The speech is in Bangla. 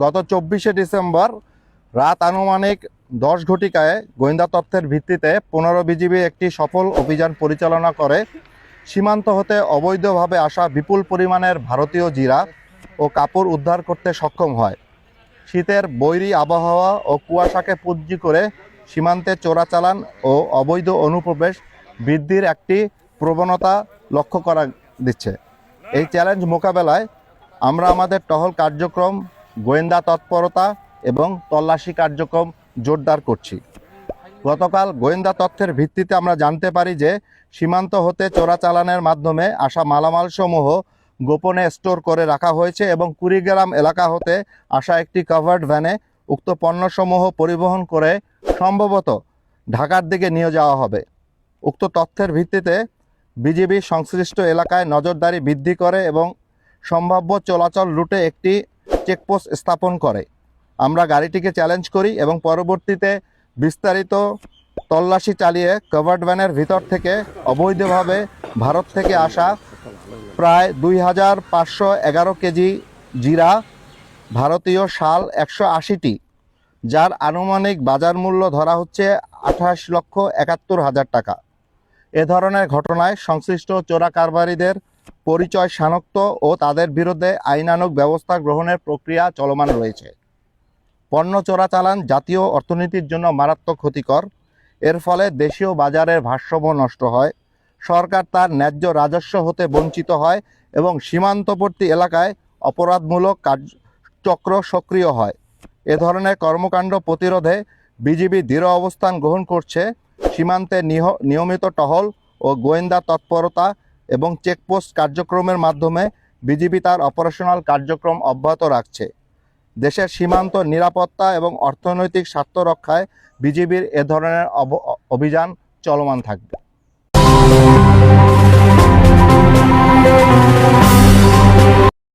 গত 24শে ডিসেম্বর রাত আনুমানিক 10 ঘটিকায় গোয়েন্দা তথ্যের ভিত্তিতে 15 বিজিবি একটি সফল অভিযান পরিচালনা করে সীমান্ত হতে অবৈধভাবে আসা বিপুল পরিমাণের ভারতীয় জিরা ও কাপড় উদ্ধার করতে সক্ষম হয়। শীতের বৈরী আবহাওয়া ও কুয়াশাকে পুঁজি করে সীমান্তে চোরাচালান ও অবৈধ অনুপ্রবেশ বৃদ্ধির একটি প্রবণতা লক্ষ্য করা দিচ্ছে। এই চ্যালেঞ্জ মোকাবেলায় আমরা আমাদের টহল কার্যক্রম, গোয়েন্দা তৎপরতা এবং তল্লাশি কার্যক্রম জোরদার করছি। গতকাল গোয়েন্দা তথ্যের ভিত্তিতে আমরা জানতে পারি যে সীমান্ত হতে চোরাচালানের মাধ্যমে আসা মালামালসমূহ গোপনে স্টোর করে রাখা হয়েছে এবং কুড়িগ্রাম এলাকা হতে আসা একটি কাভার্ড ভ্যানে উক্ত পণ্যসমূহ পরিবহন করে সম্ভবত ঢাকার দিকে নিয়ে যাওয়া হবে। উক্ত তথ্যের ভিত্তিতে বিজিবি সংশ্লিষ্ট এলাকায় নজরদারি বৃদ্ধি করে এবং সম্ভাব্য চলাচল রুটে একটি চেকপোস্ট স্থাপন করে। আমরা গাড়িটিকে চ্যালেঞ্জ করি এবং পরবর্তীতে বিস্তারিত তল্লাশি চালিয়ে কভার্ড ভ্যানের ভিতর থেকে অবৈধভাবে ভারত থেকে আসা প্রায় 2511 কেজি জিরা, ভারতীয় শাল 180টি, যার আনুমানিক বাজার মূল্য ধরা হচ্ছে 28,71,000 টাকা। এ ধরনের ঘটনায় সংশ্লিষ্ট চোরা কারবারিদের পরিচয় শনাক্ত ও তাদের বিরুদ্ধে আইনানুগ ব্যবস্থা গ্রহণের প্রক্রিয়া চলমান রয়েছে। পণ্য চোরাচালান জাতীয় অর্থনীতির জন্য মারাত্মক ক্ষতিকর। এর ফলে দেশীয় বাজারের ভারসাম্য নষ্ট হয়, সরকার তার ন্যায্য রাজস্ব হতে বঞ্চিত হয় এবং সীমান্তবর্তী এলাকায় অপরাধমূলক চক্র সক্রিয় হয়। এ ধরনের কর্মকাণ্ড প্রতিরোধে বিজিবি দৃঢ় অবস্থান গ্রহণ করছে। সীমান্তে নিয়মিত টহল ও গোয়েন্দা তৎপরতা এবং চেকপোস্ট কার্যক্রমের মাধ্যমে বিজিবি তার অপারেশনাল কার্যক্রম অব্যাহত রাখছে। দেশের সীমান্ত নিরাপত্তা এবং অর্থনৈতিক স্বার্থ রক্ষায় বিজিবির এ ধরনের অভিযান চলমান থাকবে।